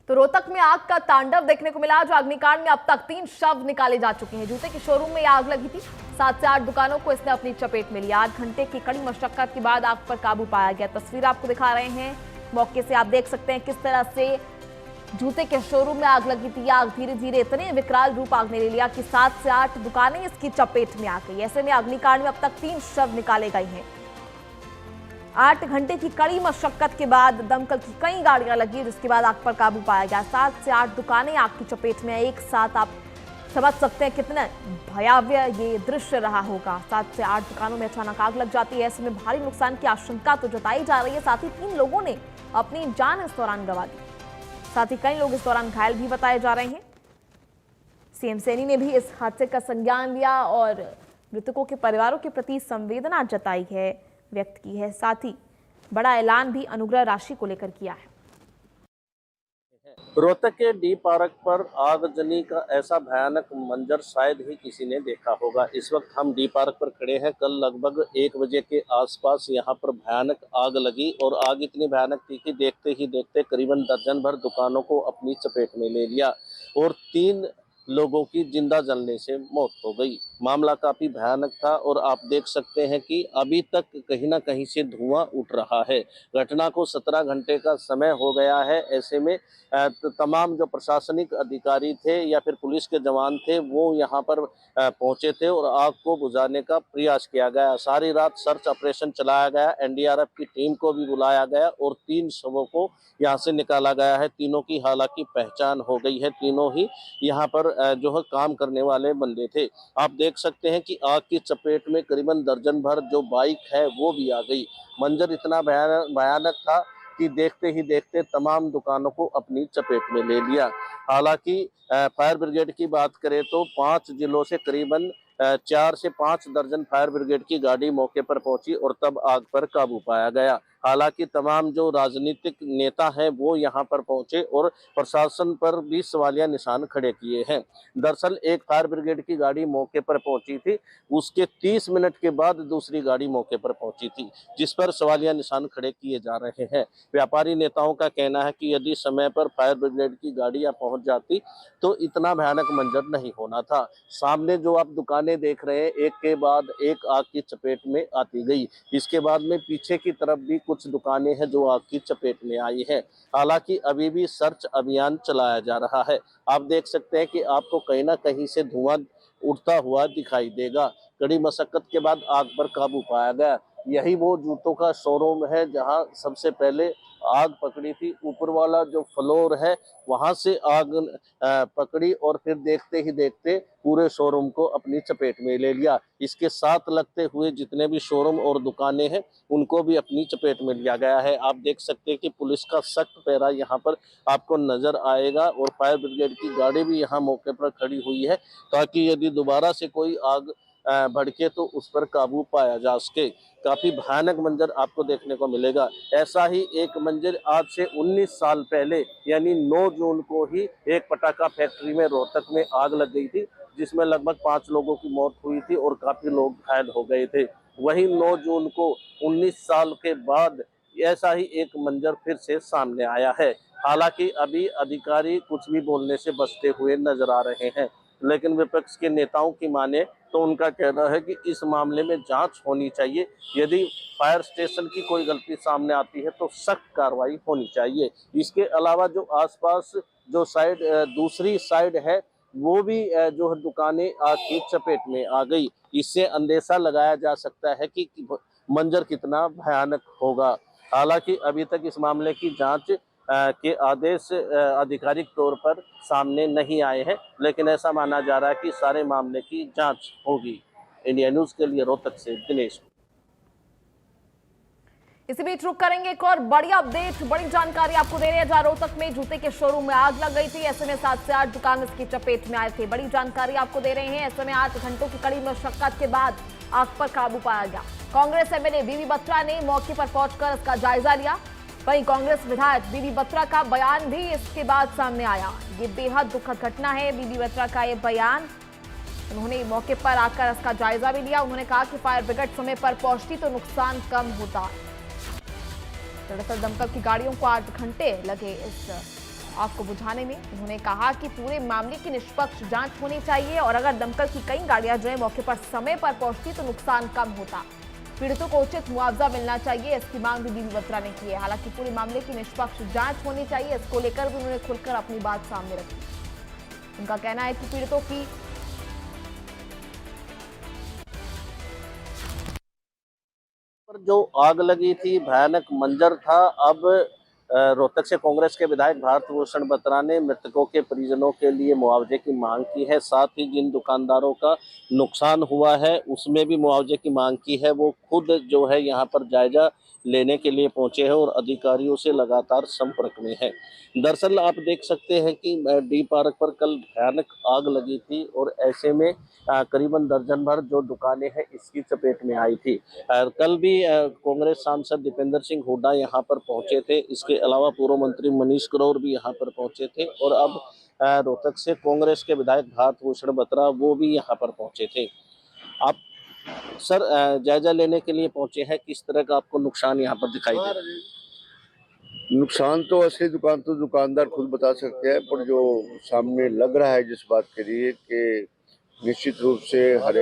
तो रोहतक में आग का तांडव देखने को मिला। जो अग्निकांड में अब तक 3 शव निकाले जा चुके हैं। जूते के शोरूम में आग लगी थी। 7 से 8 दुकानों को इसने अपनी चपेट में लिया। 8 घंटे की कड़ी मशक्कत के बाद आग पर काबू पाया गया। तस्वीर आपको दिखा रहे हैं। मौके से आप देख सकते हैं किस तरह से जूते के शोरूम में आग लगी थी। आग धीरे धीरे इतने विकराल रूप आग ने ले लिया कि 7 से 8 दुकानें इसकी चपेट में आ गई। ऐसे में अग्निकांड में अब तक 3 शव निकाले गए हैं। 8 घंटे की कड़ी मशक्कत के बाद दमकल की कई गाड़ियां लगी, जिसके बाद आग पर काबू पाया गया। 7 से 8 दुकानें आग की चपेट में एक साथ। आप समझ सकते हैं कितना भयावह ये दृश्य रहा होगा। 7 से 8 दुकानों में अचानक आग लग जाती है। ऐसे में भारी नुकसान की आशंका तो जताई जा रही है। साथ ही 3 लोगों ने अपनी जान इस दौरान गंवा दी। साथ ही कई लोग इस दौरान घायल भी बताए जा रहे हैं। सीएम सैनी ने भी इस हादसे का संज्ञान लिया और मृतकों के परिवारों के प्रति संवेदना जताई है, व्यक्त की है। साथ ही बड़ा ऐलान भी अनुग्रह राशि को लेकर किया है। रोहतक के डी पार्क पर आगजनी का ऐसा भयानक मंजर शायद ही किसी ने देखा होगा। इस वक्त हम डी पार्क पर खड़े हैं। कल लगभग 1 बजे के आसपास यहां पर भयानक आग लगी और आग इतनी भयानक थी कि देखते ही देखते करीबन दर्जन भर दुकानों को अपनी चपेट में ले लिया और 3 लोगों की जिंदा जलने से मौत हो गई। मामला काफी भयानक था और आप देख सकते हैं कि अभी तक कहीं ना कहीं से धुआं उठ रहा है। घटना को 17 घंटे का समय हो गया है। ऐसे में तमाम जो प्रशासनिक अधिकारी थे या फिर पुलिस के जवान थे वो यहाँ पर पहुंचे थे और आग को बुझाने का प्रयास किया गया। सारी रात सर्च ऑपरेशन चलाया गया। एनडीआरएफ की टीम को भी बुलाया गया और 3 शवों को यहाँ से निकाला गया है। तीनों की हालांकि पहचान हो गई है। तीनों ही यहाँ पर जो है काम करने वाले बंदे थे। आप देख सकते हैं कि आग की चपेट में करीबन दर्जन भर जो बाइक है वो भी आ गई। मंजर इतना भयानक था कि देखते ही देखते तमाम दुकानों को अपनी चपेट में ले लिया। हालांकि फायर ब्रिगेड की बात करें तो 5 जिलों से करीबन 4 से 5 दर्जन फायर ब्रिगेड की गाड़ी मौके पर पहुंची और तब आग पर काबू पाया गया। हालांकि तमाम जो राजनीतिक नेता हैं वो यहाँ पर पहुंचे और प्रशासन पर भी सवालिया निशान खड़े किए हैं। दरअसल एक फायर ब्रिगेड की गाड़ी मौके पर पहुंची थी, उसके 30 मिनट के बाद दूसरी गाड़ी मौके पर पहुंची थी, जिस पर सवालिया निशान खड़े किए जा रहे हैं। व्यापारी नेताओं का कहना है कि यदि समय पर फायर ब्रिगेड की गाड़ियां पहुंच जाती तो इतना भयानक मंजर नहीं होना था। सामने जो आप दुकानें देख रहे हैं एक के बाद एक आग की चपेट में आती गई। इसके बाद में पीछे की तरफ भी कुछ दुकानें हैं जो आग की चपेट में आई है। हालांकि अभी भी सर्च अभियान चलाया जा रहा है। आप देख सकते हैं कि आपको कहीं ना कहीं से धुआं उठता हुआ दिखाई देगा। कड़ी मशक्कत के बाद आग पर काबू पाया गया। यही वो जूतों का शोरूम है जहां सबसे पहले आग पकड़ी थी। ऊपर वाला जो फ्लोर है वहां से आग पकड़ी और फिर देखते ही देखते पूरे शोरूम को अपनी चपेट में ले लिया। इसके साथ लगते हुए जितने भी शोरूम और दुकानें हैं उनको भी अपनी चपेट में लिया गया है। आप देख सकते हैं कि पुलिस का सख्त पहरा यहाँ पर आपको नजर आएगा और फायर ब्रिगेड की गाड़ी भी यहाँ मौके पर खड़ी हुई है ताकि यदि दोबारा से कोई आग भड़के तो उस पर काबू पाया जा सके। काफी भयानक मंजर आपको देखने को मिलेगा। ऐसा ही एक मंजर आज से 19 साल पहले यानी 9 जून को ही एक पटाखा फैक्ट्री में रोहतक में आग लग गई थी, जिसमें लगभग 5 लोगों की मौत हुई थी और काफी लोग घायल हो गए थे। वही 9 जून को 19 साल के बाद ऐसा ही एक मंजर फिर से सामने आया है। हालांकि अभी अधिकारी कुछ भी बोलने से बचते हुए नजर आ रहे हैं, लेकिन विपक्ष के नेताओं की माने तो उनका कहना है कि इस मामले में जांच होनी चाहिए। यदि फायर स्टेशन की कोई गलती सामने आती है तो सख्त कार्रवाई होनी चाहिए। इसके अलावा जो आसपास जो साइड दूसरी साइड है वो भी जो है दुकानें आग की चपेट में आ गई। इससे अंदेशा लगाया जा सकता है कि मंजर कितना भयानक होगा। हालांकि अभी तक इस मामले की जांच के आदेश आधिकारिक तौर पर सामने नहीं आए हैं, लेकिन ऐसा माना जा रहा है कि सारे मामले की जांच होगी। इंडिया न्यूज के लिए रोहतक से दिनेश। इसी बीच रुक करेंगे एक और बड़ी अपडेट, बड़ी जानकारी आपको दे रहे हैं। जहां रोहतक में जूते के शोरूम में आग लग गई थी, ऐसे में 7 से 8 दुकान इसकी चपेट में आए थे। बड़ी जानकारी आपको दे रहे हैं। ऐसे में 8 घंटों की कड़ी मशक्कत के बाद आग पर काबू पाया गया। कांग्रेस एमएलए बीबी बत्रा ने मौके पर पहुंचकर इसका जायजा लिया। वहीं कांग्रेस विधायक बीबी बत्रा का बयान भी इसके बाद सामने आया। ये बेहद दुखद घटना है। बीबी बत्रा का ये बयान, उन्होंने मौके पर आकर इसका जायजा भी लिया। उन्होंने कहा कि फायर ब्रिगेड समय पर पहुंचती तो नुकसान कम होता। दरअसल दमकल की गाड़ियों को 8 घंटे लगे इस आग को बुझाने में। उन्होंने कहा कि पूरे मामले की निष्पक्ष जांच होनी चाहिए और अगर दमकल की कई गाड़ियां जो है मौके पर समय पर पहुंचती तो नुकसान कम होता। पीड़ितों को उचित मुआवजा मिलना चाहिए, इसकी मांग भी बीबी बत्रा ने की है। हालांकि पूरे मामले की निष्पक्ष जांच होनी चाहिए, इसको लेकर भी उन्होंने खुलकर अपनी बात सामने रखी। उनका कहना है कि पीड़ितों की पर जो आग लगी थी, भयानक मंजर था। अब रोहतक से कांग्रेस के विधायक भारत भूषण बत्रा ने मृतकों के परिजनों के लिए मुआवजे की मांग की है। साथ ही जिन दुकानदारों का नुकसान हुआ है उसमें भी मुआवजे की मांग की है। वो खुद जो है यहाँ पर जायजा लेने के लिए पहुंचे हैं और अधिकारियों से लगातार संपर्क में है। दरअसल आप देख सकते हैं कि डी पार्क पर कल भयानक आग लगी थी और ऐसे में करीबन दर्जन भर जो दुकानें हैं इसकी चपेट में आई थी। कल भी कांग्रेस सांसद दीपेंद्र सिंह हुड्डा यहाँ पर पहुंचे थे। इसके अलावा पूर्व मंत्री मनीष ग्रोवर भी यहाँ पर पहुंचे थे और अब रोहतक से कांग्रेस के विधायक भारत भूषण बत्रा वो भी यहाँ पर पहुंचे थे। आप सर जायजा लेने के लिए पहुंचे हैं, किस तरह का आपको नुकसान यहाँ पर दिखाई दे रहा है? नुकसान तो असली दुकान तो दुकानदार खुद बता सकते हैं, पर जो सामने लग रहा है जिस बात के लिए कि निश्चित रूप से हर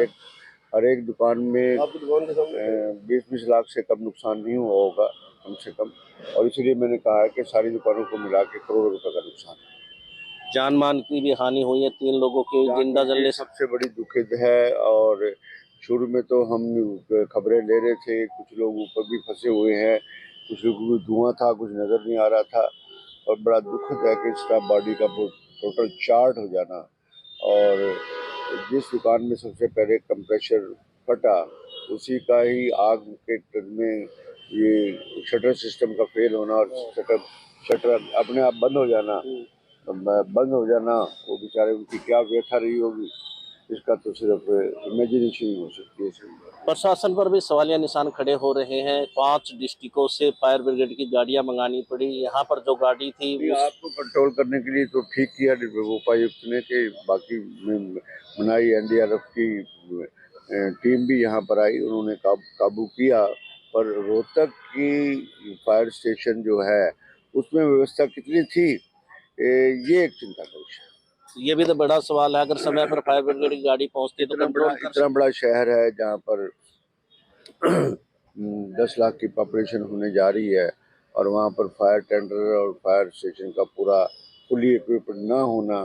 एक दुकान में 20-20 लाख से कम नुकसान नहीं हुआ होगा कम से कम। और इसलिए मैंने कहा है कि सारी दुकानों को मिला के करोड़ों रुपए का नुकसान है। जान मान की भी हानि हुई है, 3 लोगों के जिंदा जलने से सबसे बड़ी दुखद है। और शुरू में तो हम खबरें ले रहे थे, कुछ लोग ऊपर भी फंसे हुए हैं, कुछ लोगों को धुआं था, कुछ नजर नहीं आ रहा था। और बड़ा दुखद है कि इसका बॉडी का टोटल चार्ट हो जाना। और जिस दुकान में सबसे पहले कंप्रेसर फटा उसी का ही आग के टन में ये शटर सिस्टम का फेल होना और शटर अपने आप बंद हो जाना, वो बेचारे उनकी क्या व्यथा रही होगी इसका तो सिर्फ इमेजिनेशन ही हो सकती है। प्रशासन पर भी सवालिया निशान खड़े हो रहे हैं। 5 डिस्ट्रिक्टों से फायर ब्रिगेड की गाड़ियां मंगानी पड़ी। यहाँ पर जो गाड़ी थी आग को कंट्रोल करने के लिए तो ठीक किया उपायुक्त ने कि बाकी मनाई एनडीआरएफ की टीम भी यहाँ पर आई, उन्होंने काबू किया। पर रोहतक की फायर स्टेशन जो है उसमें व्यवस्था कितनी थी ये एक चिंता का विषय है। ये भी तो बड़ा सवाल है, अगर समय पर फायर ब्रिगेड की गाड़ी पहुंचती तो इतना बड़ा शहर है जहाँ पर 10 लाख की पॉपुलेशन होने जा रही है और वहाँ पर फायर टेंडर और फायर स्टेशन का पूरा फुली इक्विप्ड ना होना।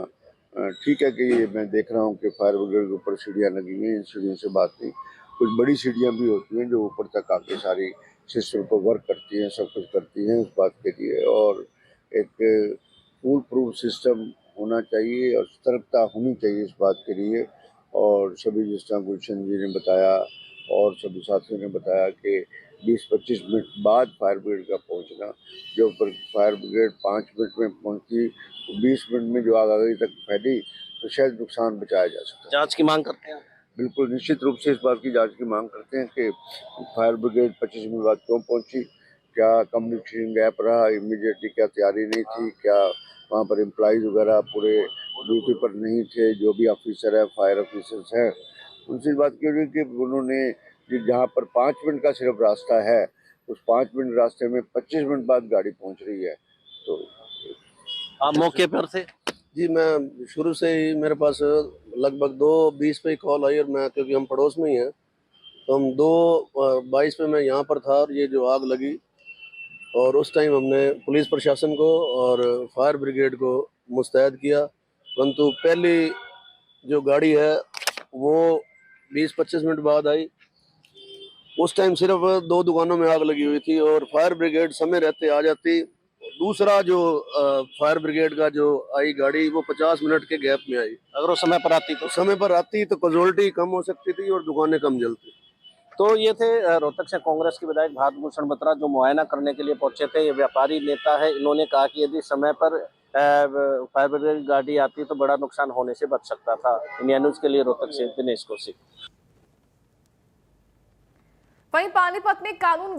ठीक है कि मैं देख रहा हूँ कि फायर ब्रिगेड के ऊपर सीढ़ियाँ लगी हुई हैं, इन सीढ़ियों से बात नहीं, कुछ बड़ी सीढ़ियाँ भी होती हैं जो ऊपर तक आके सारी सिस्टम को वर्क करती हैं, सब कुछ करती हैं उस बात के लिए। और एक फूल प्रूफ सिस्टम होना चाहिए और सतर्कता होनी चाहिए इस बात के लिए। और सभी जिस तरह गुलशन जी ने बताया और सभी साथियों ने बताया कि 20-25 मिनट बाद फायर ब्रिगेड का पहुंचना, जो पर फायर ब्रिगेड 5 मिनट में पहुंची तो 20 मिनट में जो आग आगे तक फैली तो शायद नुकसान बचाया जा सकता है। जांच की मांग करते हैं। बिल्कुल निश्चित रूप से इस बात की जांच की मांग करते हैं कि फायर ब्रिगेड 25 मिनट बाद क्यों पहुंची, क्या कम्युनिकेशन गैप रहा, इमीडिएटली क्या तैयारी नहीं थी, क्या वहाँ पर एम्प्लॉइज वगैरह पूरे ड्यूटी पर नहीं थे, जो भी ऑफिसर है फायर ऑफिसर्स हैं उनसे बात की हुई कि उन्होंने जहाँ पर 5 मिनट का सिर्फ रास्ता है उस 5 मिनट रास्ते में 25 मिनट बाद गाड़ी पहुँच रही है। तो आप मौके पर थे? जी, मैं शुरू से ही मेरे पास लगभग 2:20 पे कॉल आई और मैं क्योंकि हम पड़ोस में ही हैं तो हम 2:22 पे मैं यहाँ पर था और ये जो आग लगी और उस टाइम हमने पुलिस प्रशासन को और फायर ब्रिगेड को मुस्तैद किया। परंतु पहली जो गाड़ी है वो 20-25 मिनट बाद आई। उस टाइम सिर्फ 2 दुकानों में आग लगी हुई थी और फायर ब्रिगेड समय रहते आ जाती। दूसरा जो फायर ब्रिगेड का जो आई गाड़ी वो 50 मिनट के गैप में आई। अगर वो समय पर आती तो कैजुअल्टी कम हो सकती थी और दुकानें कम जलती। तो ये थे रोहतक से कांग्रेस के विधायक भारत भूषण बत्रा जो मुआयना करने के लिए पहुंचे थे। ये व्यापारी नेता है, इन्होंने कहा कि यदि समय पर फायर ब्रिगेड गाड़ी आती तो बड़ा नुकसान होने से बच सकता था। इंडिया न्यूज के लिए रोहतक से दिनेश कौशिक। वहीं पानीपत में कानून